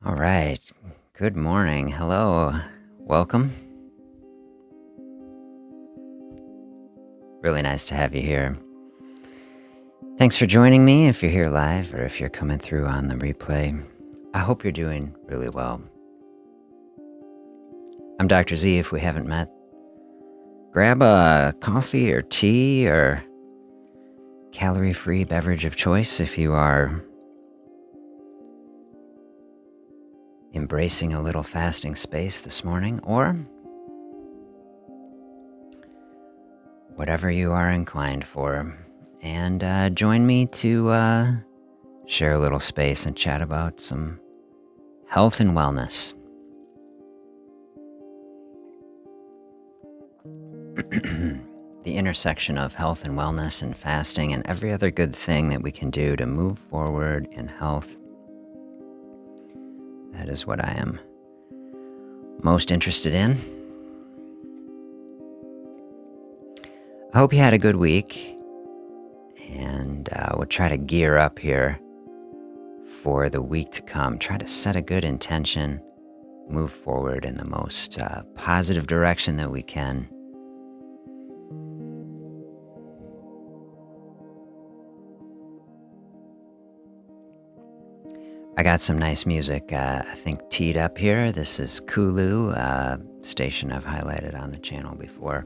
All right. Good morning. Hello. Welcome. Really nice to have you here. Thanks for joining me if you're here live or if you're coming through on the replay. I hope you're doing really well. I'm Dr. Z if we haven't met. Grab a coffee or tea or calorie-free beverage of choice if you are embracing a little fasting space this morning, or whatever you are inclined for. And join me to share a little space and chat about some health and wellness. The intersection of health and wellness and fasting and every other good thing that we can do to move forward in health. That is what I am most interested in. I hope you had a good week, and we'll try to gear up here for the week to come. Try to set a good intention, move forward in the most positive direction that we can. I got some nice music, I think, teed up here. This is Kulu, station I've highlighted on the channel before.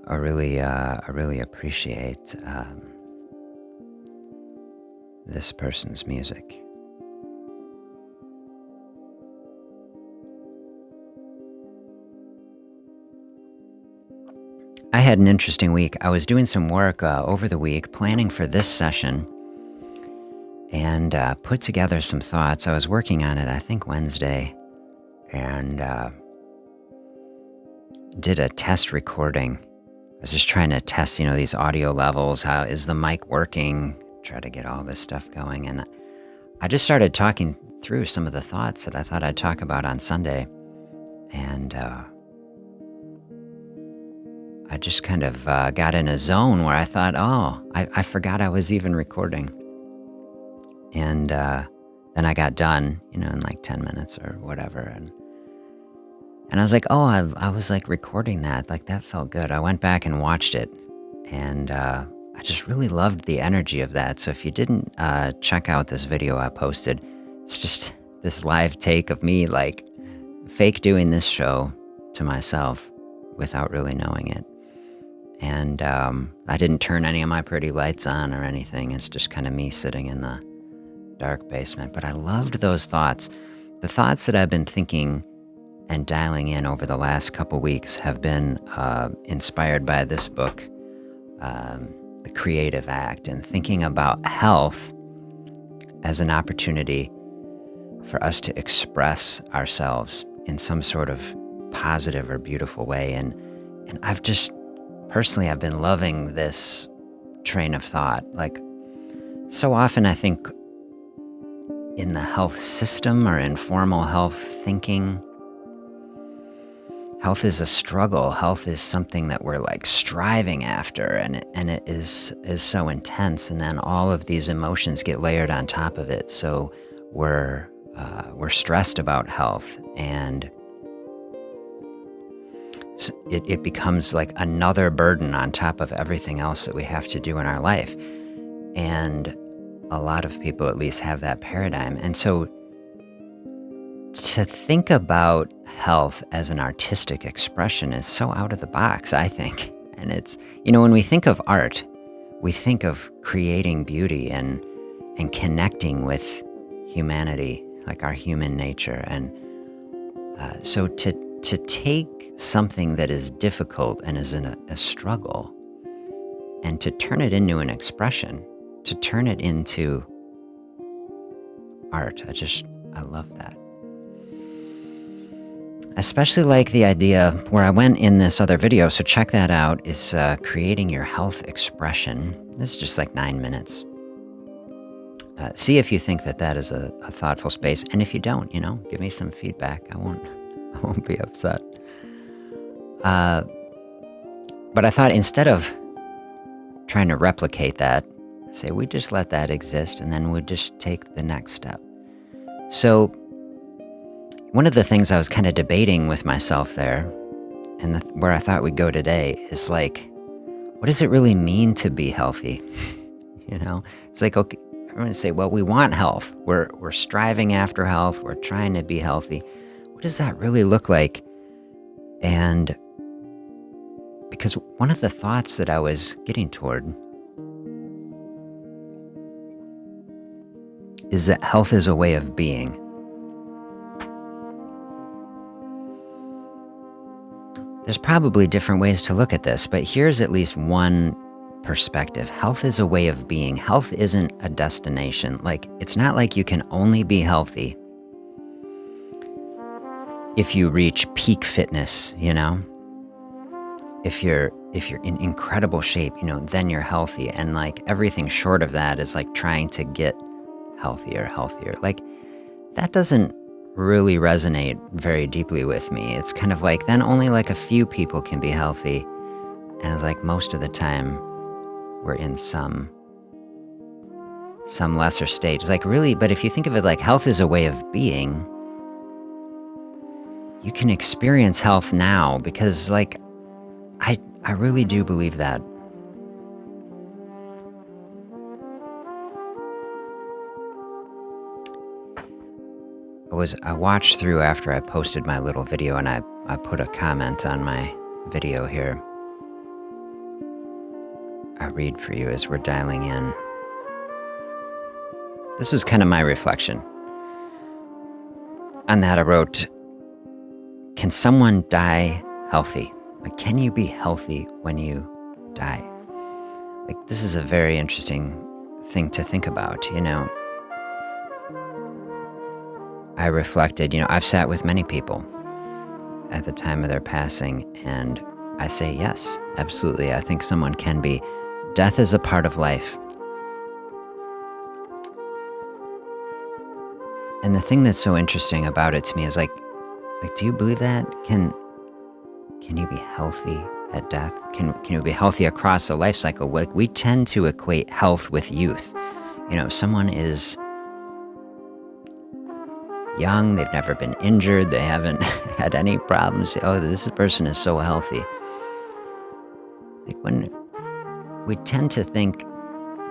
I really appreciate this person's music. I had an interesting week. I was doing some work over the week, planning for this session, and put together some thoughts. I was working on it, I think, Wednesday, and did a test recording. I was just trying to test, these audio levels. How is the mic working? Try to get all this stuff going. And I just started talking through some of the thoughts that I thought I'd talk about on Sunday. And I just kind of got in a zone where I thought, I forgot I was even recording. And then I got done, in like 10 minutes or whatever. And I was like, I was like recording that. Like, that felt good. I went back and watched it. And I just really loved the energy of that. So if you didn't check out this video I posted, it's just this live take of me like fake doing this show to myself without really knowing it. And I didn't turn any of my pretty lights on or anything. It's just kind of me sitting in the dark basement. But I loved those thoughts. The thoughts that I've been thinking and dialing in over the last couple weeks have been inspired by this book, The Creative Act, and thinking about health as an opportunity for us to express ourselves in some sort of positive or beautiful way. And I've just, personally, I've been loving this train of thought. Like, so often I think in the health system or in formal health thinking, health is a struggle. Health is something that we're like striving after, and it is so intense. And then all of these emotions get layered on top of it. So we're stressed about health, and it becomes like another burden on top of everything else that we have to do in our life. And a lot of people at least have that paradigm. And so to think about health as an artistic expression is so out of the box, I think. And it's, when we think of art, we think of creating beauty and connecting with humanity, like our human nature. And so to take something that is difficult and is in a struggle and to turn it into an expression, to turn it into art, I love that. Especially like the idea where I went in this other video, so check that out, is creating your health expression. This is just like 9 minutes. See if you think that is a thoughtful space, and if you don't, give me some feedback. I won't be upset. But I thought instead of trying to replicate that, say we just let that exist, and then we just take the next step. So one of the things I was kind of debating with myself there, and where I thought we'd go today, is like, what does it really mean to be healthy? It's like, okay, I'm going to say, well, we want health. We're striving after health. We're trying to be healthy. What does that really look like? And because one of the thoughts that I was getting toward is that health is a way of being. There's probably different ways to look at this, but here's at least one perspective. Health is a way of being. Health isn't a destination. Like, it's not like you can only be healthy if you reach peak fitness, If you're in incredible shape, then you're healthy. And like everything short of that is like trying to get healthier. Like, that doesn't really resonate very deeply with me. It's kind of like, then only like a few people can be healthy. And it's like most of the time we're in some lesser state. It's like, really, but if you think of it like health is a way of being, you can experience health now, because like, I really do believe that. I watched through after I posted my little video, and I put a comment on my video here. I read for you as we're dialing in. This was kind of my reflection. On that I wrote, can someone die healthy? Like, can you be healthy when you die? Like, this is a very interesting thing to think about, I reflected, I've sat with many people at the time of their passing, and I say, yes, absolutely. I think someone can be. Death is a part of life. And the thing that's so interesting about it to me is like, do you believe that? Can you be healthy at death? Can you be healthy across a life cycle? Like, we tend to equate health with youth. If someone is young, they've never been injured, they haven't had any problems, oh, this person is so healthy. Like, when we tend to think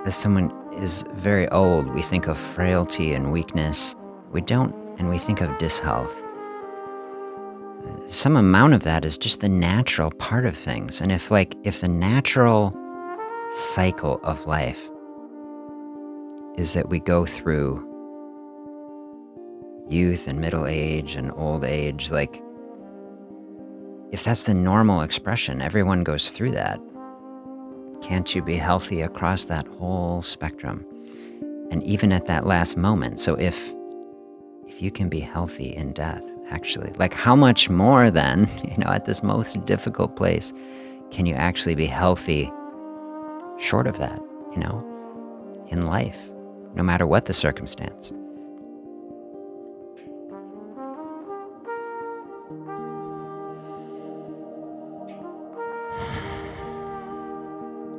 that someone is very old, we think of frailty and weakness. We don't, and we think of dishealth. Some amount of that is just the natural part of things. And if the natural cycle of life is that we go through youth and middle age and old age, like, if that's the normal expression, everyone goes through that. Can't you be healthy across that whole spectrum? And even at that last moment. So if you can be healthy in death, actually, like, how much more then, at this most difficult place, can you actually be healthy short of that, in life, no matter what the circumstance?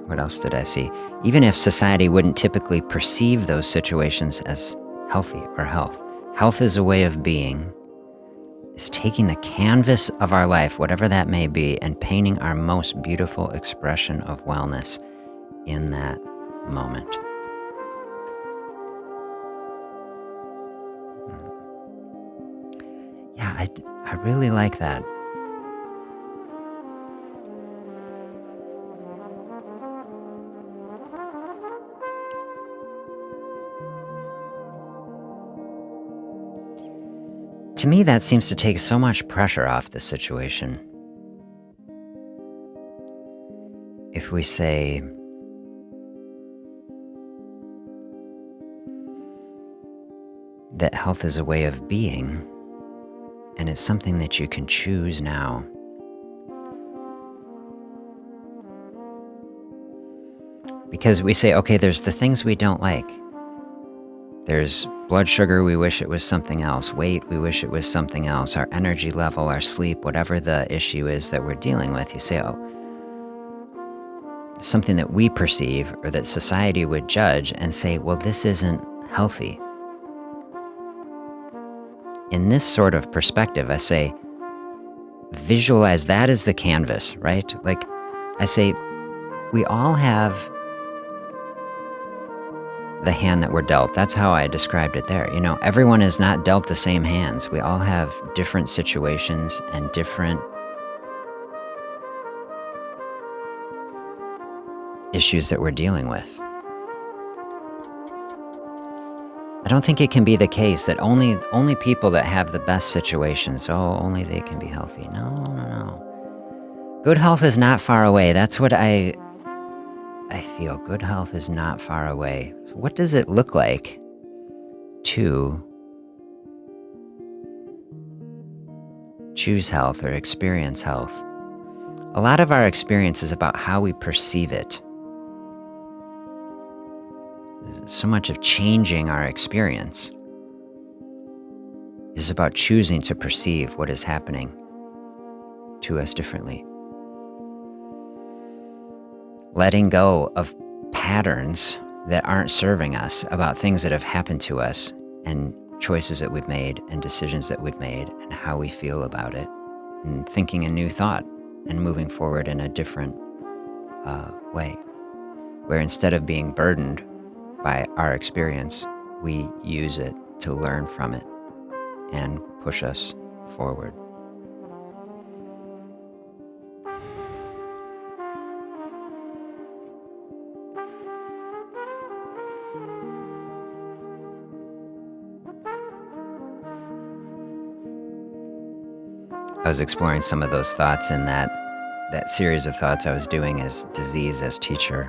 What else did I see? Even if society wouldn't typically perceive those situations as healthy or health, health is a way of being, is taking the canvas of our life, whatever that may be, and painting our most beautiful expression of wellness in that moment. Yeah, I really like that. To me, that seems to take so much pressure off the situation. If we say, that health is a way of being, and it's something that you can choose now. Because we say, okay, there's the things we don't like. There's blood sugar, we wish it was something else. Weight, we wish it was something else. Our energy level, our sleep, whatever the issue is that we're dealing with, you say, oh, something that we perceive or that society would judge and say, well, this isn't healthy. in this sort of perspective, I say, visualize that as the canvas, right? Like I say, we all have the hand that we're dealt. That's how I described it there. Everyone is not dealt the same hands. We all have different situations and different issues that we're dealing with. I don't think it can be the case that only people that have the best situations, only they can be healthy. No. Good health is not far away. That's what I feel. Good health is not far away. So what does it look like to choose health or experience health? A lot of our experience is about how we perceive it. So much of changing our experience is about choosing to perceive what is happening to us differently. Letting go of patterns that aren't serving us about things that have happened to us and choices that we've made and decisions that we've made and how we feel about it, and thinking a new thought and moving forward in a different way, where instead of being burdened by our experience, we use it to learn from it and push us forward. I was exploring some of those thoughts in that series of thoughts I was doing as disease as teacher.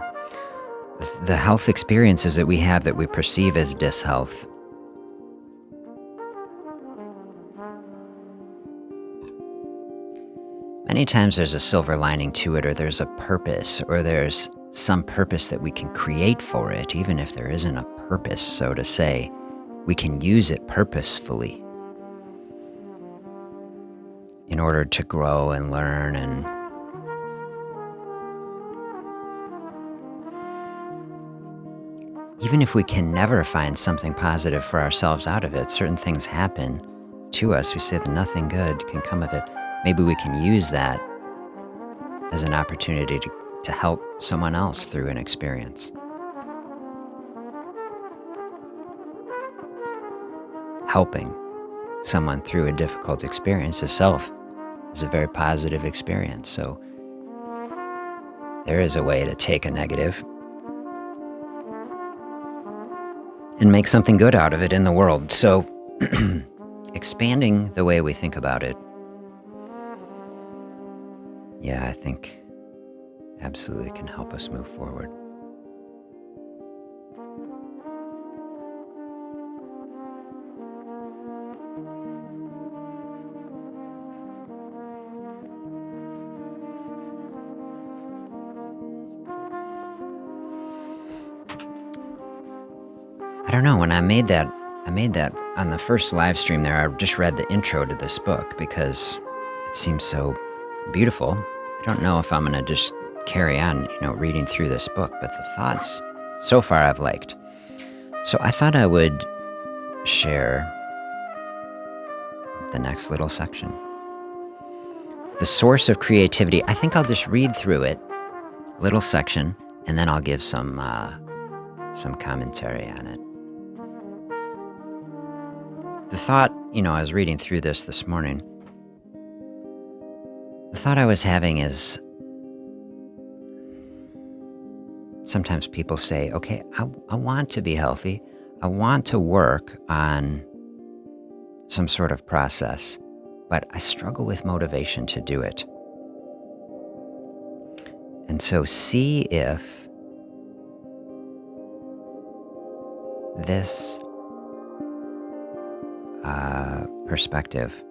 The health experiences that we have that we perceive as dishealth. Many times there's a silver lining to it, or there's a purpose, or there's some purpose that we can create for it. Even if there isn't a purpose, so to say, we can use it purposefully in order to grow and learn. And even if we can never find something positive for ourselves out of it, certain things happen to us. We say that nothing good can come of it. Maybe we can use that as an opportunity to help someone else through an experience. Helping someone through a difficult experience itself is a very positive experience. So there is a way to take a negative and make something good out of it in the world. So expanding the way we think about it, I think absolutely can help us move forward. I don't know, when I made that on the first live stream there, I just read the intro to this book because it seems so beautiful. I don't know if I'm going to just carry on, reading through this book, but the thoughts so far I've liked. So I thought I would share the next little section. The source of creativity. I think I'll just read through it, little section, and then I'll give some commentary on it. The thought, I was reading through this morning. The thought I was having is, sometimes people say, okay, I want to be healthy. I want to work on some sort of process, but I struggle with motivation to do it. And so see if this perspective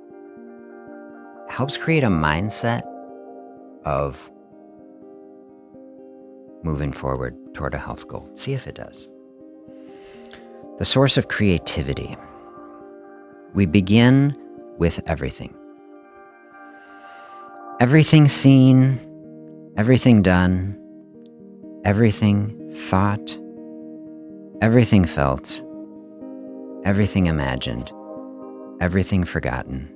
helps create a mindset of moving forward toward a health goal. See if it does. The source of creativity. We begin with everything. Everything seen, everything done, everything thought, everything felt, everything imagined, everything forgotten,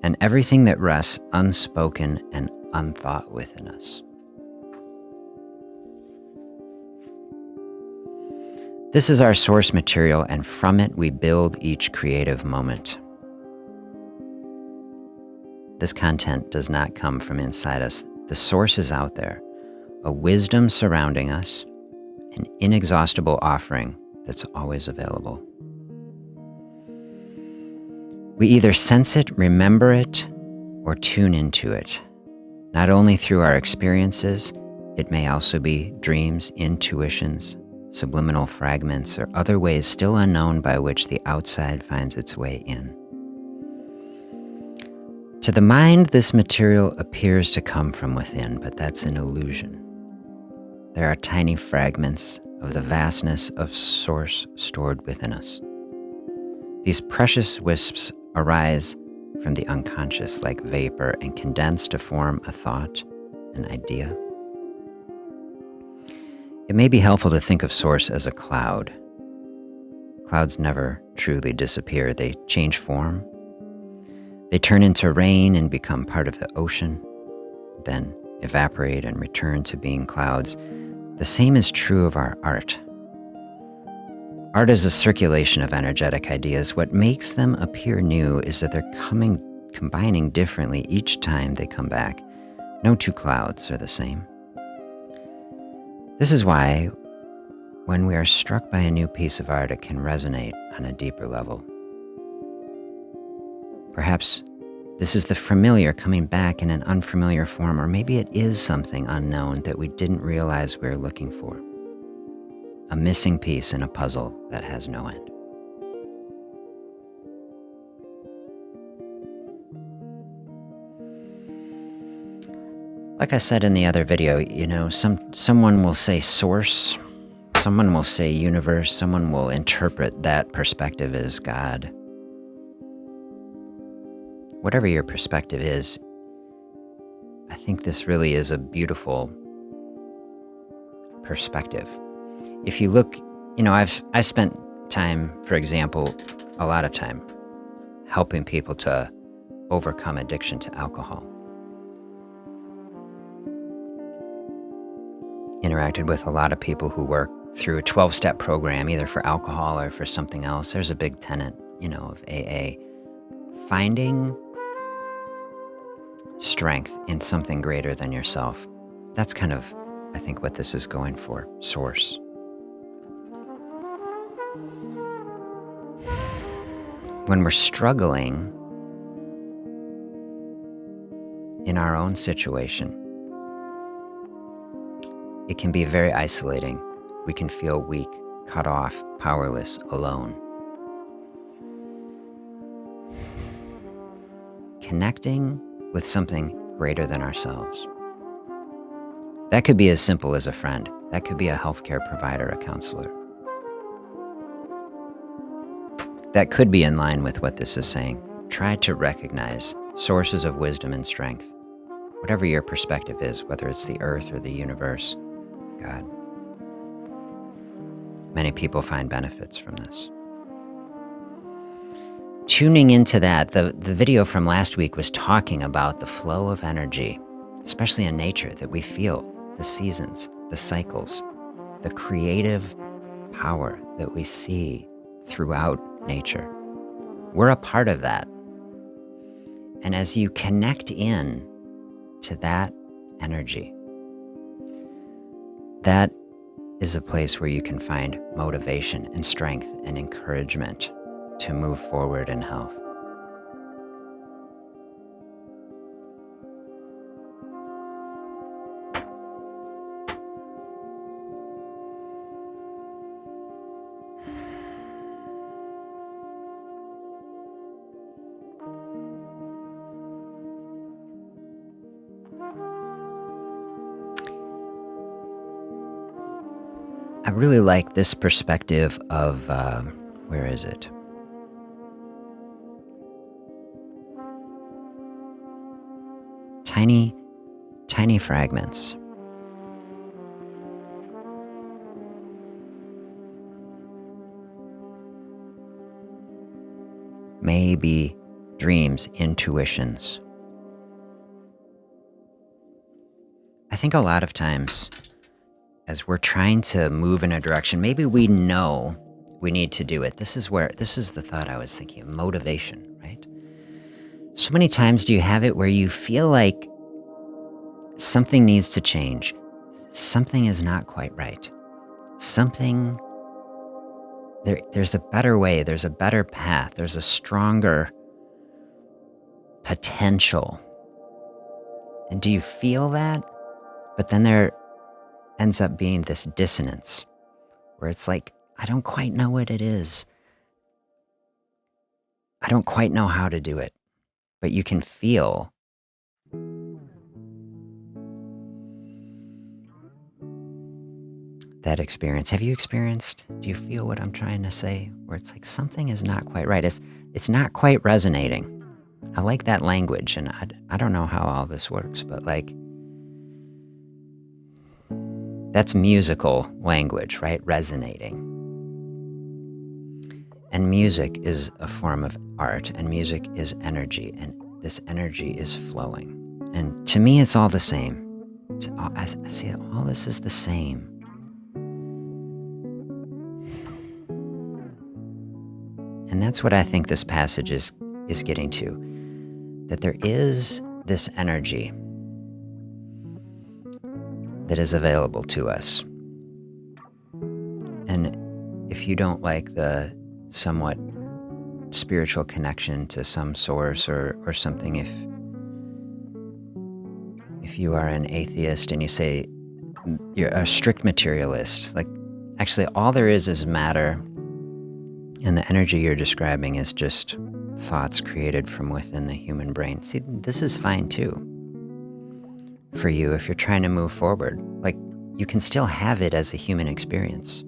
and everything that rests unspoken and unthought within us. This is our source material, and from it we build each creative moment. This content does not come from inside us. The source is out there, a wisdom surrounding us, an inexhaustible offering that's always available. We either sense it, remember it, or tune into it. Not only through our experiences, it may also be dreams, intuitions, subliminal fragments, or other ways still unknown by which the outside finds its way in. To the mind, this material appears to come from within, but that's an illusion. There are tiny fragments of the vastness of source stored within us. These precious wisps arise from the unconscious like vapor and condense to form a thought, an idea. It may be helpful to think of source as a cloud. Clouds never truly disappear. They change form. They turn into rain and become part of the ocean, then evaporate and return to being clouds. The same is true of our art. Art is a circulation of energetic ideas. What makes them appear new is that they're combining differently each time they come back. No two clouds are the same. This is why, when we are struck by a new piece of art, it can resonate on a deeper level. Perhaps this is the familiar coming back in an unfamiliar form, or maybe it is something unknown that we didn't realize we were looking for. A missing piece in a puzzle that has no end. Like I said in the other video, someone will say source, someone will say universe, someone will interpret that perspective as God. Whatever your perspective is, I think this really is a beautiful perspective. If you look, I spent time, for example, a lot of time, helping people to overcome addiction to alcohol. Interacted with a lot of people who work through a 12-step program, either for alcohol or for something else. There's a big tenet, of AA. Finding strength in something greater than yourself. That's kind of, I think, what this is going for, source. When we're struggling in our own situation, it can be very isolating. We can feel weak, cut off, powerless, alone. Connecting with something greater than ourselves. That could be as simple as a friend. That could be a healthcare provider, a counselor. That could be in line with what this is saying. Try to recognize sources of wisdom and strength, whatever your perspective is, whether it's the earth or the universe, God. Many people find benefits from this. Tuning into that, the video from last week was talking about the flow of energy, especially in nature, that we feel, the seasons, the cycles, the creative power that we see throughout nature. We're a part of that. And as you connect in to that energy, that is a place where you can find motivation and strength and encouragement to move forward in health. I really like this perspective of, where is it? Tiny fragments. maybe dreams, intuitions. I think a lot of times as we're trying to move in a direction, maybe we know we need to do it. This is the thought I was thinking of, motivation, right? So many times do you have it where you feel like something needs to change. Something is not quite right. There's a better way, there's a better path, there's a stronger potential. And do you feel that? But then there ends up being this dissonance where it's like, I don't quite know what it is. I don't quite know how to do it. But you can feel that experience. Have you experienced? Do you feel what I'm trying to say? Where it's like something is not quite right. It's not quite resonating. I like that language, and I don't know how all this works, but like that's musical language, right? Resonating. And music is a form of art, and music is energy, and this energy is flowing. And to me, it's all the same. I see it, all this is the same. And that's what I think this passage is getting to, that there is this energy that is available to us. And if you don't like the somewhat spiritual connection to some source or something, if you are an atheist and you say you're a strict materialist, like actually all there is matter, and the energy you're describing is just thoughts created from within the human brain. See, this is fine too for you if you're trying to move forward. Like, you can still have it as a human experience,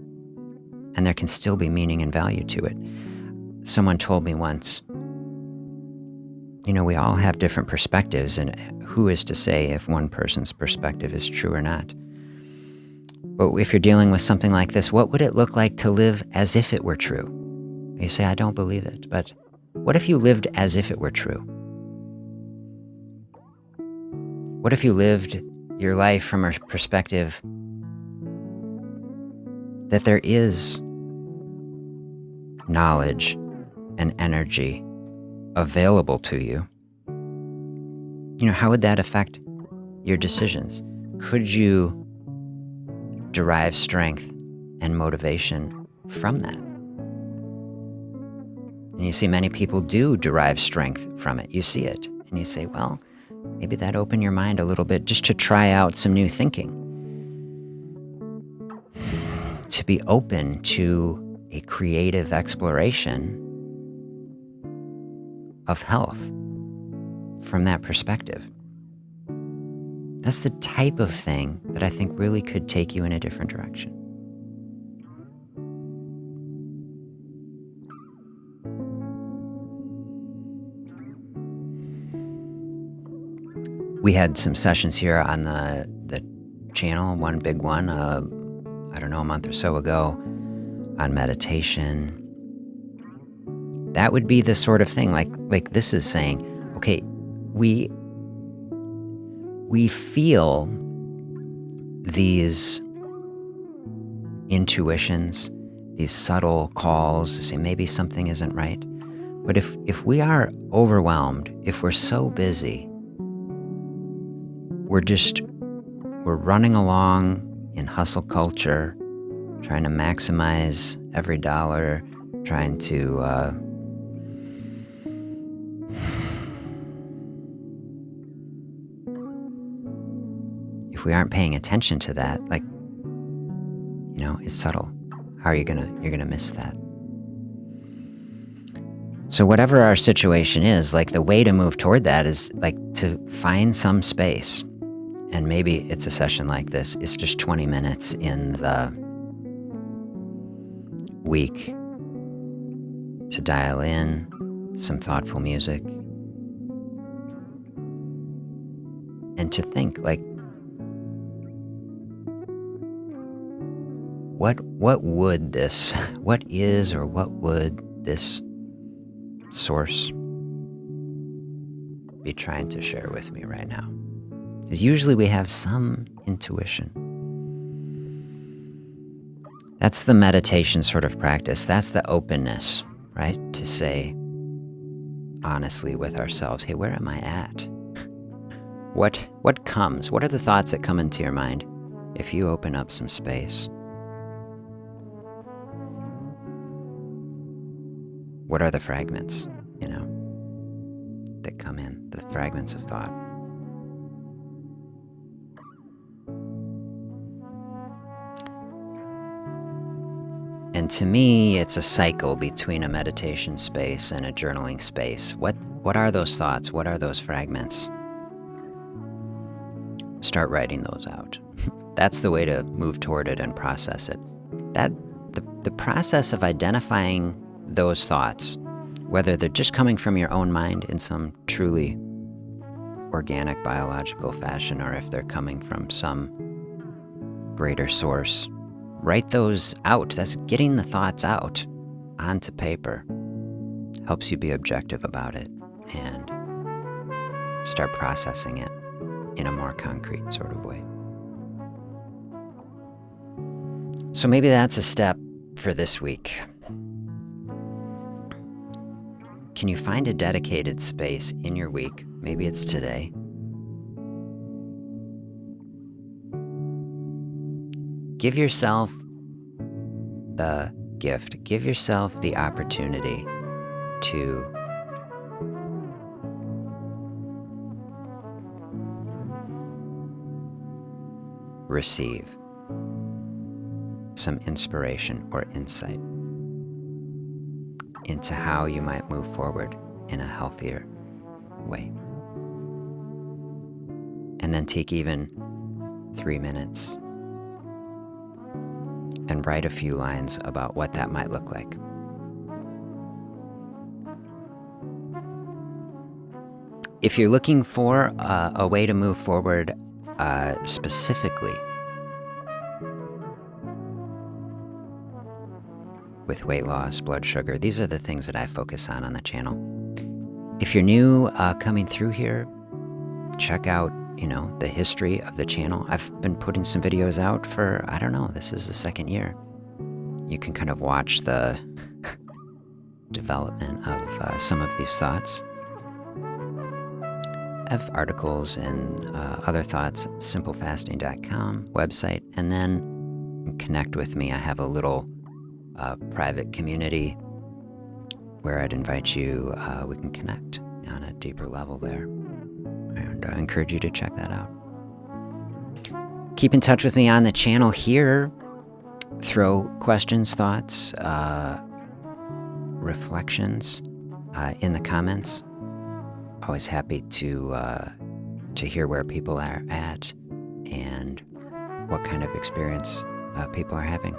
and there can still be meaning and value to it. Someone told me once, we all have different perspectives, and who is to say if one person's perspective is true or not? But if you're dealing with something like this, what would it look like to live as if it were true? You say, I don't believe it, but what if you lived as if it were true? What if you lived your life from a perspective that there is knowledge and energy available to you? How would that affect your decisions? Could you derive strength and motivation from that? And you see many people do derive strength from it. You see it, and you say, well, maybe that opened your mind a little bit just to try out some new thinking, to be open to a creative exploration of health from that perspective. That's the type of thing that I think really could take you in a different direction. We had some sessions here on the channel, one big one, I don't know, a month or so ago, on meditation. That would be the sort of thing, like this is saying, okay, we feel these intuitions, these subtle calls to say maybe something isn't right. But if we are overwhelmed, if we're so busy, we're running along in hustle culture, trying to maximize every dollar, trying to if we aren't paying attention to that, it's subtle. How are you're gonna miss that? So whatever our situation is, the way to move toward that is to find some space. And maybe it's a session like this. It's just 20 minutes in the week to dial in some thoughtful music and to think, what would this source be trying to share with me right now? Because usually we have some intuition. That's the meditation sort of practice. That's the openness, right? To say honestly with ourselves, hey, where am I at? What comes? What are the thoughts that come into your mind if you open up some space? What are the fragments, that come in, the fragments of thought? And to me, it's a cycle between a meditation space and a journaling space. What are those thoughts? What are those fragments? Start writing those out. That's the way to move toward it and process it. The process of identifying those thoughts, whether they're just coming from your own mind in some truly organic biological fashion, or if they're coming from some greater source, write those out. That's getting the thoughts out onto paper. Helps you be objective about it and start processing it in a more concrete sort of way. So maybe that's a step for this week. Can you find a dedicated space in your week? Maybe it's today. Give yourself the gift. Give yourself the opportunity to receive some inspiration or insight into how you might move forward in a healthier way. And then take even 3 minutes and write a few lines about what that might look like. If you're looking for a way to move forward specifically with weight loss, blood sugar, these are the things that I focus on the channel. If you're new coming through here, check out, the history of the channel. I've been putting some videos out for, this is the second year. You can kind of watch the development of some of these thoughts. I have articles and other thoughts at simplefasting.com website, and then connect with me. I have a little private community where I'd invite you, we can connect on a deeper level there. And I encourage you to check that out. Keep in touch with me on the channel here. Throw questions, thoughts, reflections in the comments. Always happy to hear where people are at and what kind of experience people are having.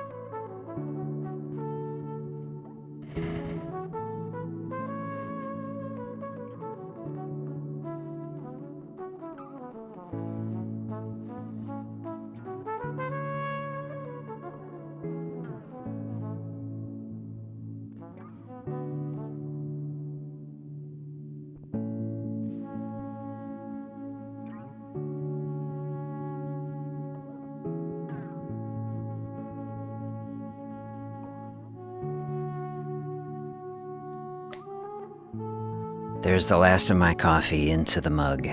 There's the last of my coffee into the mug.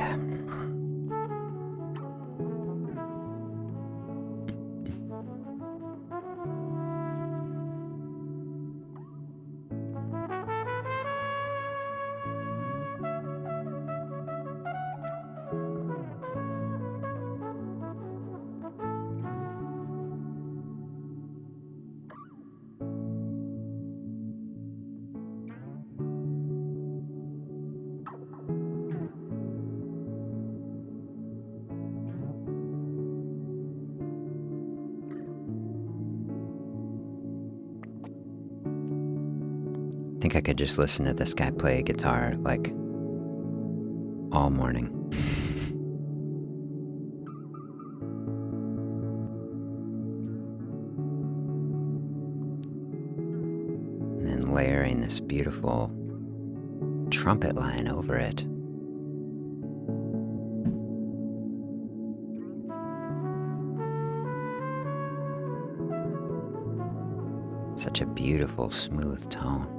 I think I could just listen to this guy play guitar like all morning. And then layering this beautiful trumpet line over it. Such a beautiful, smooth tone.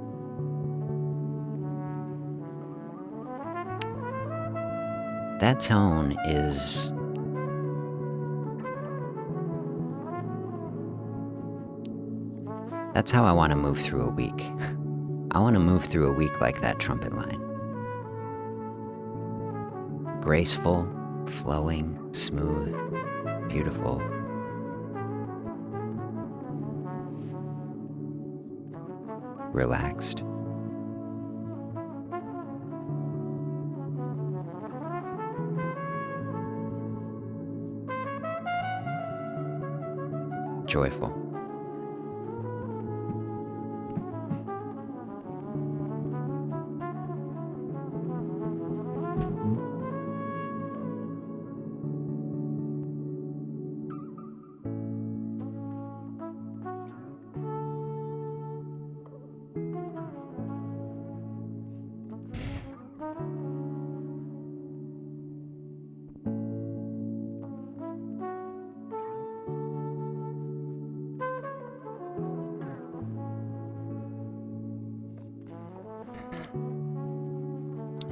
That tone is that's how I want to move through a week. I want to move through a week like that trumpet line. Graceful, flowing, smooth, beautiful. Relaxed. Joyful.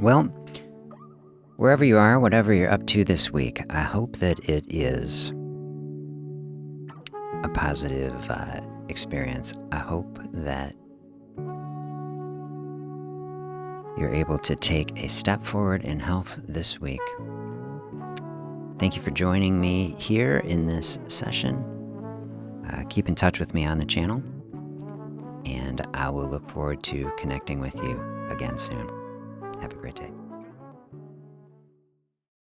Well, wherever you are, whatever you're up to this week, I hope that it is a positive experience. I hope that you're able to take a step forward in health this week. Thank you for joining me here in this session. Keep in touch with me on the channel, and I will look forward to connecting with you again soon. Have a great day.